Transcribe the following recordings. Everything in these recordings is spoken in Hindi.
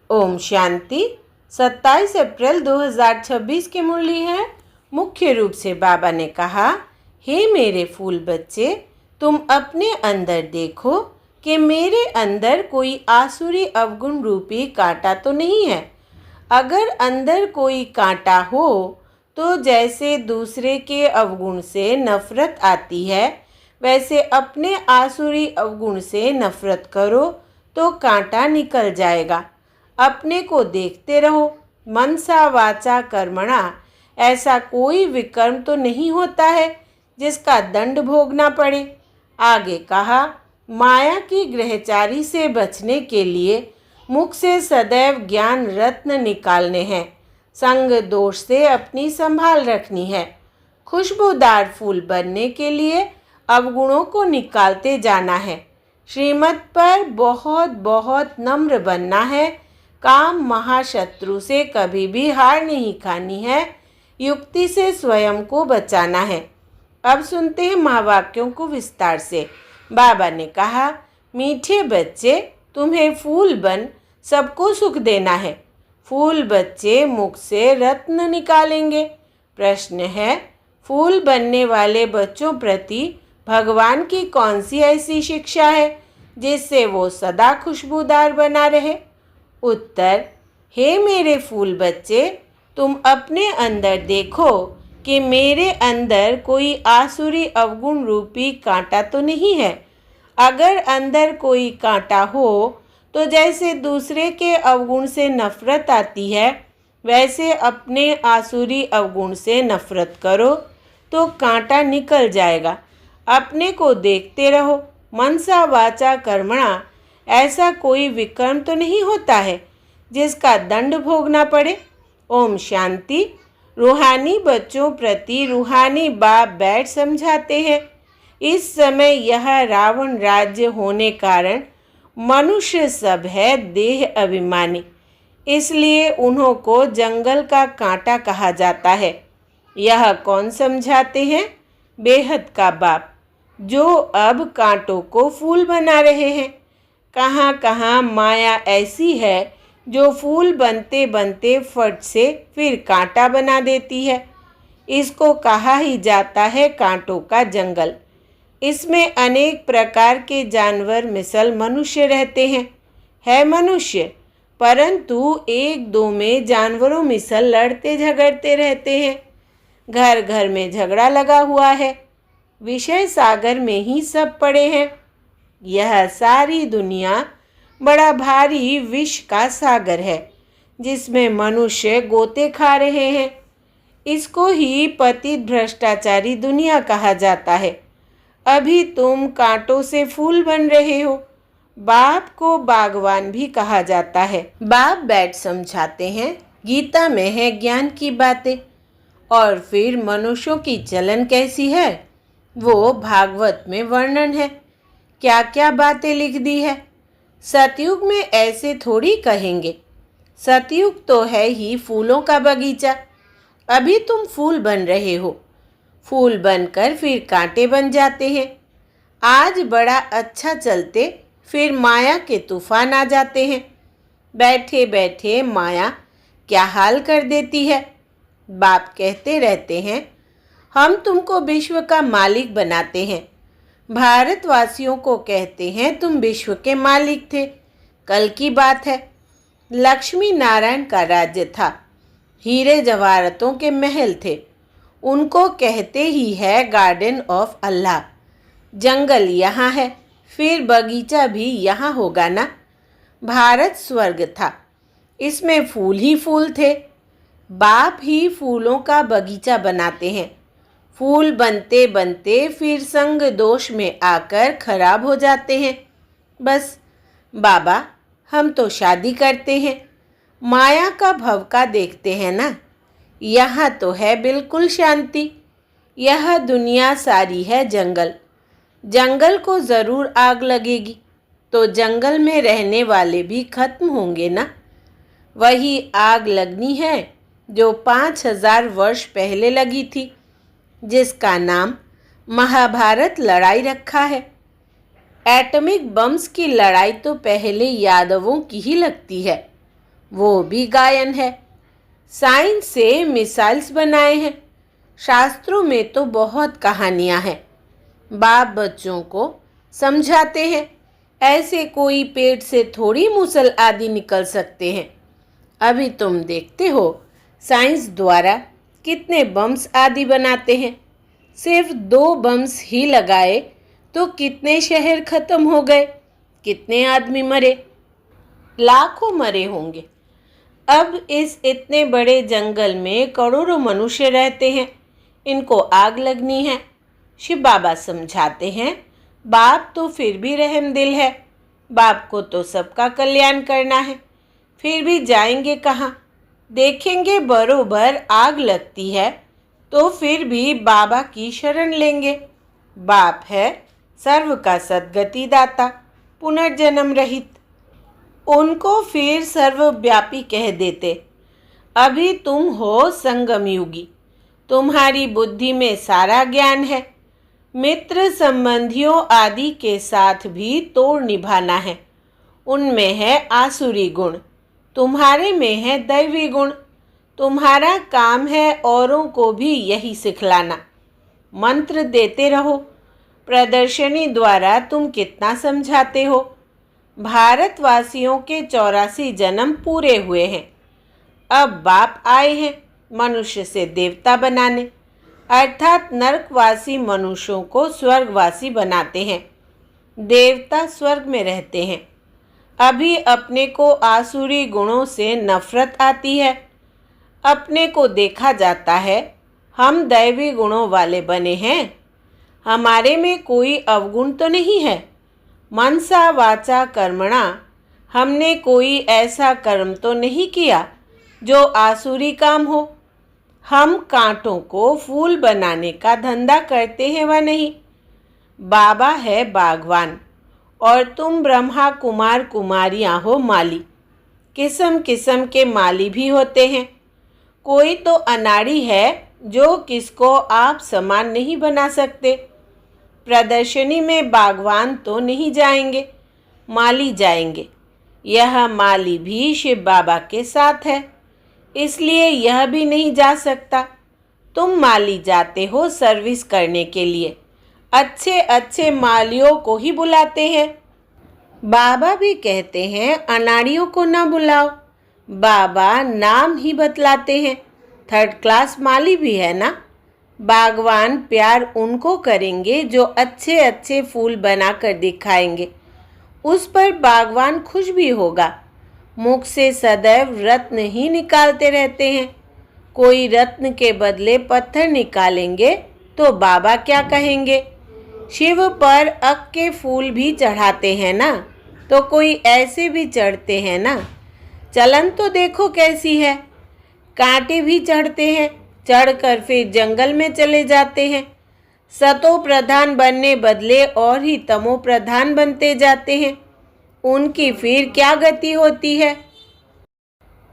ओम शांति। 27 अप्रैल 2026 की मुरली है। मुख्य रूप से बाबा ने कहा, हे मेरे फूल बच्चे, तुम अपने अंदर देखो कि मेरे अंदर कोई आसुरी अवगुण रूपी कांटा तो नहीं है। अगर अंदर कोई कांटा हो तो जैसे दूसरे के अवगुण से नफरत आती है, वैसे अपने आसुरी अवगुण से नफरत करो तो कांटा निकल जाएगा। अपने को देखते रहो। मनसा वाचा कर्मणा, ऐसा कोई विकर्म तो नहीं होता है जिसका दंड भोगना पड़े। आगे कहा, माया की ग्रहचारी से बचने के लिए मुख से सदैव ज्ञान रत्न निकालने हैं। संग दोष से अपनी संभाल रखनी है। खुशबूदार फूल बनने के लिए अवगुणों को निकालते जाना है। श्रीमत पर बहुत बहुत नम्र बनना है। काम महाशत्रु से कभी भी हार नहीं खानी है। युक्ति से स्वयं को बचाना है। अब सुनते हैं महावाक्यों को विस्तार से। बाबा ने कहा, मीठे बच्चे, तुम्हें फूल बन सबको सुख देना है। फूल बच्चे मुख से रत्न निकालेंगे। प्रश्न है, फूल बनने वाले बच्चों प्रति भगवान की कौन सी ऐसी शिक्षा है जिससे वो सदा खुशबूदार बना रहे? उत्तर, हे मेरे फूल बच्चे, तुम अपने अंदर देखो कि मेरे अंदर कोई आसुरी अवगुण रूपी कांटा तो नहीं है। अगर अंदर कोई कांटा हो तो जैसे दूसरे के अवगुण से नफरत आती है, वैसे अपने आसुरी अवगुण से नफरत करो तो कांटा निकल जाएगा। अपने को देखते रहो। मनसा वाचा कर्मणा, ऐसा कोई विकर्म तो नहीं होता है जिसका दंड भोगना पड़े। ओम शांति। रूहानी बच्चों प्रति रूहानी बाप बैठ समझाते हैं। इस समय यह रावण राज्य होने कारण मनुष्य सब है देह अभिमानी, इसलिए उन्हों को जंगल का कांटा कहा जाता है। यह कौन समझाते हैं? बेहद का बाप, जो अब कांटों को फूल बना रहे हैं। कहाँ कहाँ माया ऐसी है जो फूल बनते बनते फट से फिर कांटा बना देती है। इसको कहा ही जाता है कांटों का जंगल। इसमें अनेक प्रकार के जानवर मिसल मनुष्य रहते हैं। है मनुष्य, परंतु एक दो में जानवरों मिसल लड़ते झगड़ते रहते हैं। घर घर में झगड़ा लगा हुआ है। विषय सागर में ही सब पड़े हैं। यह सारी दुनिया बड़ा भारी विष का सागर है जिसमें मनुष्य गोते खा रहे हैं। इसको ही पतित भ्रष्टाचारी दुनिया कहा जाता है। अभी तुम कांटों से फूल बन रहे हो। बाप को बागवान भी कहा जाता है। बाप बैठ समझाते हैं। गीता में है ज्ञान की बातें। और फिर मनुष्यों की चलन कैसी है वो भागवत में वर्णन है। क्या क्या बातें लिख दी है। सतयुग में ऐसे थोड़ी कहेंगे। सतयुग तो है ही फूलों का बगीचा। अभी तुम फूल बन रहे हो। फूल बनकर फिर कांटे बन जाते हैं। आज बड़ा अच्छा चलते फिर माया के तूफान आ जाते हैं। बैठे बैठे माया क्या हाल कर देती है। बाप कहते रहते हैं, हम तुमको विश्व का मालिक बनाते हैं। भारतवासियों को कहते हैं तुम विश्व के मालिक थे। कल की बात है। लक्ष्मी नारायण का राज्य था। हीरे जवाहरतों के महल थे। उनको कहते ही है गार्डन ऑफ अल्लाह। जंगल यहाँ है, फिर बगीचा भी यहाँ होगा ना। भारत स्वर्ग था। इसमें फूल ही फूल थे। बाप ही फूलों का बगीचा बनाते हैं। फूल बनते बनते फिर संग दोष में आकर खराब हो जाते हैं। बस बाबा, हम तो शादी करते हैं। माया का भवका देखते हैं ना। यहाँ तो है बिल्कुल शांति। यह दुनिया सारी है जंगल। जंगल को ज़रूर आग लगेगी तो जंगल में रहने वाले भी खत्म होंगे ना। वही आग लगनी है जो 5000 वर्ष पहले लगी थी, जिसका नाम महाभारत लड़ाई रखा है। एटॉमिक बम्स की लड़ाई तो पहले यादवों की ही लगती है। वो भी गायन है। साइंस से मिसाइल्स बनाए हैं। शास्त्रों में तो बहुत कहानियां हैं। बाप बच्चों को समझाते हैं, ऐसे कोई पेट से थोड़ी मूसल आदि निकल सकते हैं। अभी तुम देखते हो साइंस द्वारा कितने बम्स आदि बनाते हैं। सिर्फ 2 बम्स ही लगाए तो कितने शहर खत्म हो गए, कितने आदमी मरे, लाखों मरे होंगे। अब इस इतने बड़े जंगल में करोड़ों मनुष्य रहते हैं, इनको आग लगनी है। शिव बाबा समझाते हैं, बाप तो फिर भी रहमदिल है, बाप को तो सबका कल्याण करना है, फिर भी जाएंगे कहाँ। देखेंगे बरोबर आग लगती है तो फिर भी बाबा की शरण लेंगे। बाप है सर्व का सद्गति दाता, पुनर्जन्म रहित। उनको फिर सर्वव्यापी कह देते। अभी तुम हो संगम युगी, तुम्हारी बुद्धि में सारा ज्ञान है। मित्र संबंधियों आदि के साथ भी तोड़ निभाना है। उनमें है आसुरी गुण, तुम्हारे में है दैवी गुण। तुम्हारा काम है औरों को भी यही सिखलाना। मंत्र देते रहो। प्रदर्शनी द्वारा तुम कितना समझाते हो। भारतवासियों के 84 जन्म पूरे हुए हैं। अब बाप आए हैं मनुष्य से देवता बनाने, अर्थात नरकवासी मनुष्यों को स्वर्गवासी बनाते हैं। देवता स्वर्ग में रहते हैं। अभी अपने को आसुरी गुणों से नफरत आती है। अपने को देखा जाता है हम दैवी गुणों वाले बने हैं, हमारे में कोई अवगुण तो नहीं है। मनसा वाचा कर्मणा, हमने कोई ऐसा कर्म तो नहीं किया जो आसुरी काम हो। हम कांटों को फूल बनाने का धंधा करते हैं व नहीं। बाबा है बागवान और तुम ब्रह्मा कुमार कुमारियाँ हो माली। किस्म किस्म के माली भी होते हैं। कोई तो अनाड़ी है जो किसको आप समान नहीं बना सकते। प्रदर्शनी में बागवान तो नहीं जाएंगे, माली जाएंगे। यह माली भी शिव बाबा के साथ है, इसलिए यह भी नहीं जा सकता। तुम माली जाते हो सर्विस करने के लिए, अच्छे अच्छे मालियों को ही बुलाते हैं। बाबा भी कहते हैं अनाड़ियों को ना बुलाओ। बाबा नाम ही बतलाते हैं। 3rd क्लास माली भी है ना। बागवान प्यार उनको करेंगे जो अच्छे अच्छे फूल बनाकर दिखाएंगे, उस पर बागवान खुश भी होगा। मुख से सदैव रत्न ही निकालते रहते हैं। कोई रत्न के बदले पत्थर निकालेंगे तो बाबा क्या कहेंगे। शिव पर अक के फूल भी चढ़ाते हैं ना, तो कोई ऐसे भी चढ़ते हैं ना। चलन तो देखो कैसी है। कांटे भी चढ़ते हैं, चढ़कर फिर जंगल में चले जाते हैं। सतो प्रधान बनने बदले और ही तमो प्रधान बनते जाते हैं। उनकी फिर क्या गति होती है।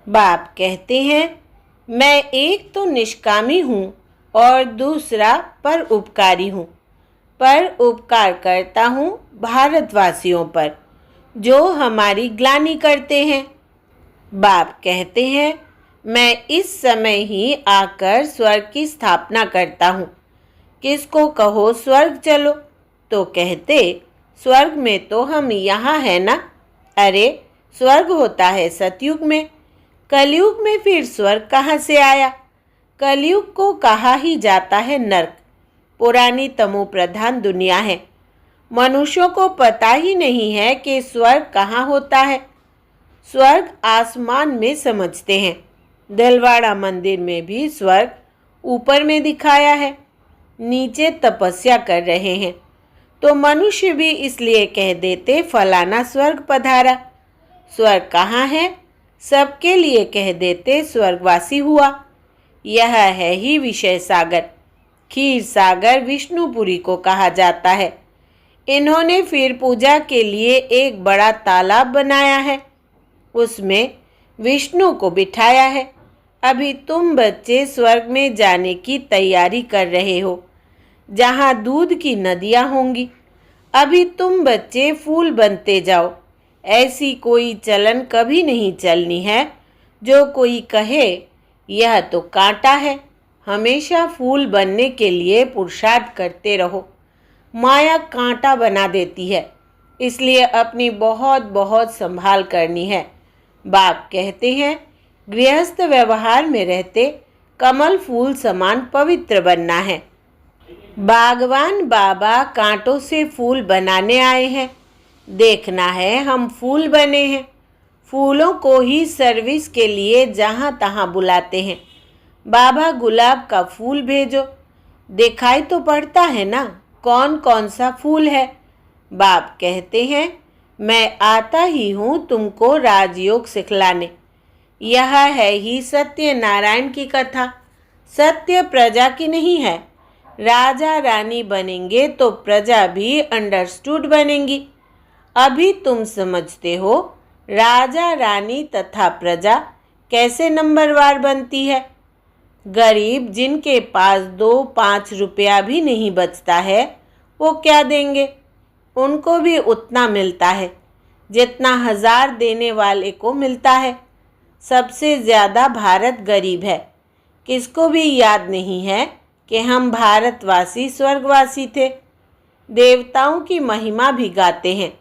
बाप कहते हैं मैं एक तो निष्कामी हूँ और दूसरा पर उपकारी हूँ। पर उपकार करता हूँ भारतवासियों पर जो हमारी ग्लानि करते हैं। बाप कहते हैं मैं इस समय ही आकर स्वर्ग की स्थापना करता हूँ। किसको कहो स्वर्ग चलो तो कहते स्वर्ग में तो हम यहाँ हैं ना। अरे स्वर्ग होता है सतयुग में, कलयुग में फिर स्वर्ग कहाँ से आया। कलयुग को कहा ही जाता है नर्क। पुरानी तमो प्रधान दुनिया है। मनुष्यों को पता ही नहीं है कि स्वर्ग कहाँ होता है। स्वर्ग आसमान में समझते हैं। दिलवाड़ा मंदिर में भी स्वर्ग ऊपर में दिखाया है, नीचे तपस्या कर रहे हैं। तो मनुष्य भी इसलिए कह देते फलाना स्वर्ग पधारा। स्वर्ग कहाँ है, सबके लिए कह देते स्वर्गवासी हुआ। यह है ही विषय सागर। क्षीर सागर विष्णुपुरी को कहा जाता है। इन्होंने फिर पूजा के लिए एक बड़ा तालाब बनाया है, उसमें विष्णु को बिठाया है। अभी तुम बच्चे स्वर्ग में जाने की तैयारी कर रहे हो, जहाँ दूध की नदियाँ होंगी। अभी तुम बच्चे फूल बनते जाओ। ऐसी कोई चलन कभी नहीं चलनी है जो कोई कहे यह तो कांटा है, हमेशा फूल बनने के लिए पुरुषार्थ करते रहो। माया कांटा बना देती है, इसलिए अपनी बहुत बहुत संभाल करनी है। बाप कहते हैं गृहस्थ व्यवहार में रहते कमल फूल समान पवित्र बनना है। बागवान बाबा कांटों से फूल बनाने आए हैं। देखना है हम फूल बने हैं। फूलों को ही सर्विस के लिए जहाँ तहाँ बुलाते हैं। बाबा गुलाब का फूल भेजो, दिखाई तो पड़ता है ना कौन कौन सा फूल है। बाप कहते हैं मैं आता ही हूँ तुमको राजयोग सिखलाने। यह है ही सत्यनारायण की कथा। सत्य प्रजा की नहीं है। राजा रानी बनेंगे तो प्रजा भी अंडरस्टूड बनेंगी। अभी तुम समझते हो राजा रानी तथा प्रजा कैसे नंबरवार बनती है। गरीब जिनके पास 2-5 रुपया भी नहीं बचता है वो क्या देंगे। उनको भी उतना मिलता है जितना 1000 देने वाले को मिलता है। सबसे ज़्यादा भारत गरीब है। किसको भी याद नहीं है कि हम भारतवासी स्वर्गवासी थे। देवताओं की महिमा भी गाते हैं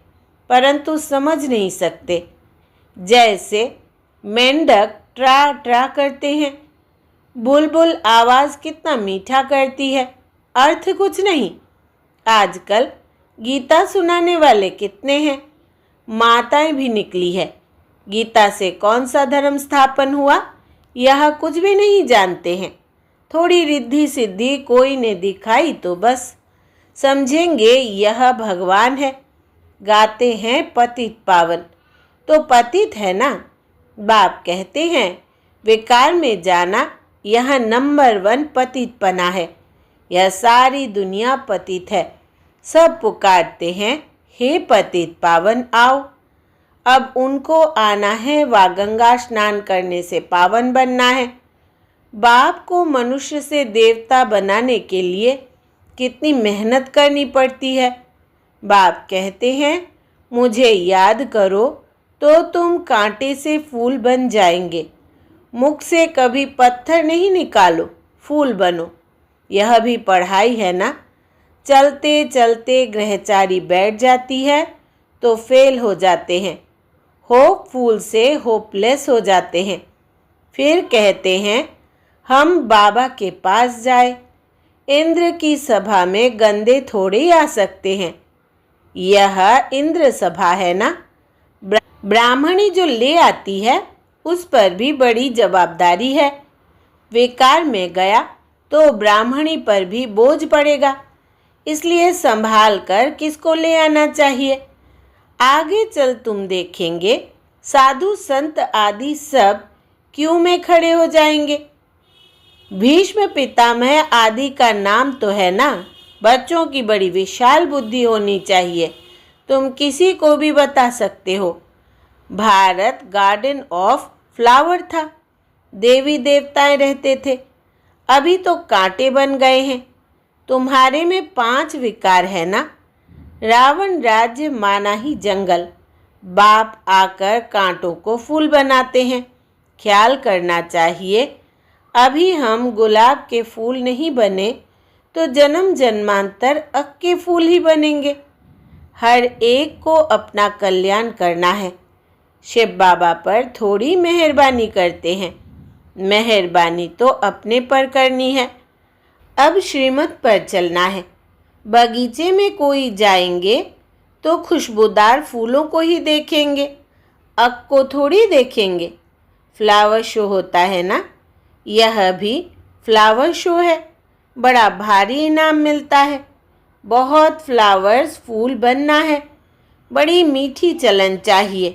परंतु समझ नहीं सकते। जैसे मेंढक ट्रा ट्रा करते हैं, बुलबुल आवाज़ कितना मीठा करती है, अर्थ कुछ नहीं। आजकल गीता सुनाने वाले कितने हैं। माताएं भी निकली है। गीता से कौन सा धर्म स्थापन हुआ यह कुछ भी नहीं जानते हैं। थोड़ी रिद्धि सिद्धि कोई ने दिखाई तो बस समझेंगे यह भगवान है। गाते हैं पतित पावन, तो पतित है ना। बाप कहते हैं विकार में जाना यह नंबर 1 पतितपना है। यह सारी दुनिया पतित है। सब पुकारते हैं हे पतित पावन आओ। अब उनको आना है व गंगा स्नान करने से पावन बनना है। बाप को मनुष्य से देवता बनाने के लिए कितनी मेहनत करनी पड़ती है। बाप कहते हैं मुझे याद करो तो तुम कांटे से फूल बन जाएंगे। मुख से कभी पत्थर नहीं निकालो, फूल बनो। यह भी पढ़ाई है ना। चलते चलते ग्रहचारी बैठ जाती है तो फेल हो जाते हैं। होपफुल से होपलेस हो जाते हैं। फिर कहते हैं हम बाबा के पास जाए। इंद्र की सभा में गंदे थोड़े आ सकते हैं। यह इंद्र सभा है ना। ब्राह्मणी जो ले आती है उस पर भी बड़ी जवाबदारी है। विकार में गया तो ब्राह्मणी पर भी बोझ पड़ेगा। इसलिए संभाल कर किसको ले आना चाहिए। आगे चल तुम देखेंगे साधु संत आदि सब क्यों में खड़े हो जाएंगे। भीष्म पितामह आदि का नाम तो है ना। बच्चों की बड़ी विशाल बुद्धि होनी चाहिए। तुम किसी को भी बता सकते हो। भारत गार्डन ऑफ फ्लावर था। देवी देवताएं रहते थे। अभी तो कांटे बन गए हैं। तुम्हारे में 5 विकार है ना। रावण राज्य माना ही जंगल। बाप आकर कांटों को फूल बनाते हैं। ख्याल करना चाहिए अभी हम गुलाब के फूल नहीं बने तो जन्म जन्मांतर अक के फूल ही बनेंगे। हर एक को अपना कल्याण करना है। शिव बाबा पर थोड़ी मेहरबानी करते हैं। मेहरबानी तो अपने पर करनी है। अब श्रीमत पर चलना है। बगीचे में कोई जाएंगे तो खुशबूदार फूलों को ही देखेंगे, अक को थोड़ी देखेंगे। फ्लावर शो होता है ना, यह भी फ्लावर शो है। बड़ा भारी इनाम मिलता है। बहुत फ्लावर्स फूल बनना है। बड़ी मीठी चलन चाहिए।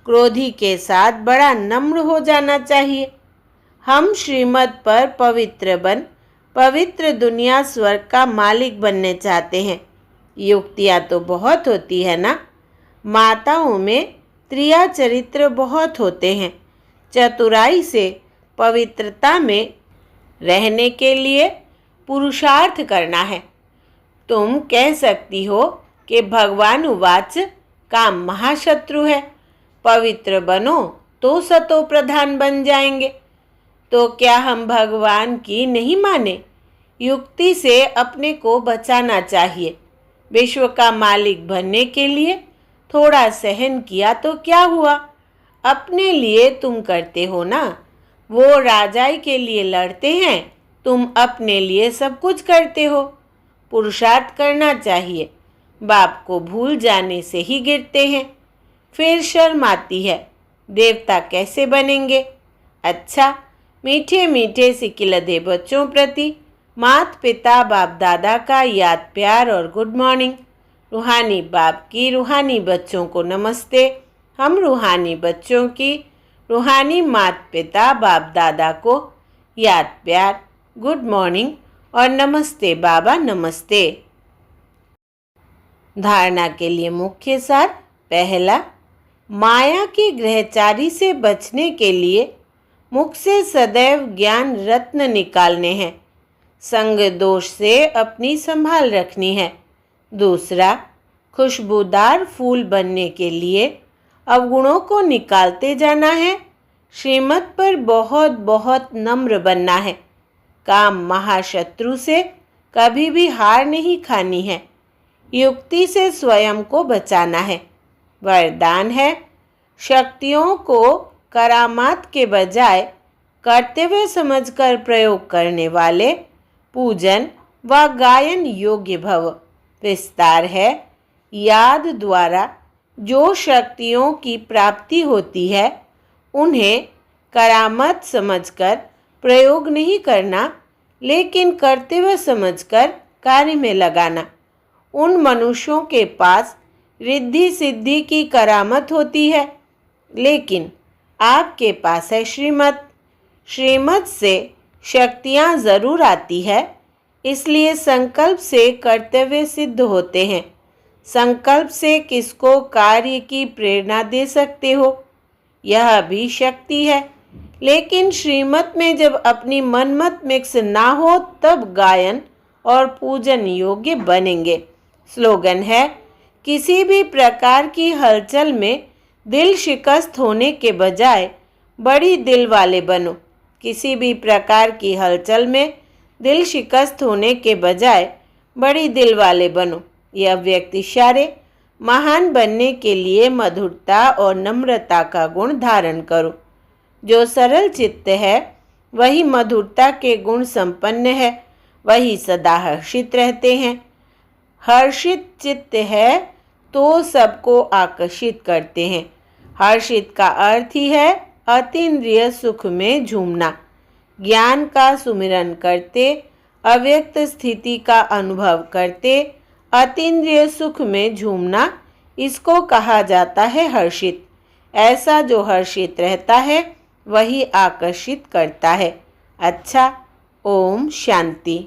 क्रोधी के साथ बड़ा नम्र हो जाना चाहिए। हम श्रीमत पर पवित्र बन पवित्र दुनिया स्वर्ग का मालिक बनने चाहते हैं। युक्तियाँ तो बहुत होती है ना। माताओं में त्रिया चरित्र बहुत होते हैं। चतुराई से पवित्रता में रहने के लिए पुरुषार्थ करना है। तुम कह सकती हो कि भगवान उवाच काम महाशत्रु है। पवित्र बनो तो सतो प्रधान बन जाएंगे। तो क्या हम भगवान की नहीं माने? युक्ति से अपने को बचाना चाहिए। विश्व का मालिक बनने के लिए थोड़ा सहन किया तो क्या हुआ? अपने लिए तुम करते हो ना। वो राजाई के लिए लड़ते हैं, तुम अपने लिए सब कुछ करते हो। पुरुषार्थ करना चाहिए। बाप को भूल जाने से ही गिरते हैं। फिर शर्म आती है, देवता कैसे बनेंगे? अच्छा, मीठे मीठे सिकिलधे बच्चों प्रति माता पिता बाप दादा का याद प्यार और गुड मॉर्निंग। रूहानी बाप की रूहानी बच्चों को नमस्ते। हम रूहानी बच्चों की रूहानी माता पिता बाप दादा को याद प्यार, गुड मॉर्निंग और नमस्ते बाबा नमस्ते। धारणा के लिए मुख्य सार। पहला, माया की ग्रहचारी से बचने के लिए मुख से सदैव ज्ञान रत्न निकालने हैं। संग दोष से अपनी संभाल रखनी है। दूसरा, खुशबूदार फूल बनने के लिए अवगुणों को निकालते जाना है। श्रीमत पर बहुत बहुत नम्र बनना है। काम महाशत्रु से कभी भी हार नहीं खानी है। युक्ति से स्वयं को बचाना है। वरदान है, शक्तियों को करामात के बजाय कर्तव्य समझकर प्रयोग करने वाले पूजन व गायन योग्य भव। विस्तार है, याद द्वारा जो शक्तियों की प्राप्ति होती है उन्हें करामत समझकर प्रयोग नहीं करना, लेकिन कर्तव्य समझकर कार्य में लगाना। उन मनुष्यों के पास रिद्धि सिद्धि की करामत होती है, लेकिन आपके पास है श्रीमत। श्रीमत से शक्तियाँ ज़रूर आती है, इसलिए संकल्प से कर्तव्य सिद्ध होते हैं। संकल्प से किसको कार्य की प्रेरणा दे सकते हो, यह भी शक्ति है। लेकिन श्रीमत में जब अपनी मनमत मिक्स ना हो तब गायन और पूजन योग्य बनेंगे। स्लोगन है, किसी भी प्रकार की हलचल में दिल शिकस्त होने के बजाय बड़ी दिल वाले बनो। किसी भी प्रकार की हलचल में दिल शिकस्त होने के बजाय बड़ी दिल वाले बनो। यह व्यक्ति इशारे महान बनने के लिए मधुरता और नम्रता का गुण धारण करो। जो सरल चित्त है वही मधुरता के गुण संपन्न है, वही सदा हर्षित रहते हैं। हर्षित चित्त है तो सबको आकर्षित करते हैं। हर्षित का अर्थ ही है अतीन्द्रिय सुख में झूमना। ज्ञान का सुमिरन करते, अव्यक्त स्थिति का अनुभव करते, अतीन्द्रिय सुख में झूमना, इसको कहा जाता है हर्षित। ऐसा जो हर्षित रहता है वही आकर्षित करता है। अच्छा, ओम शांति।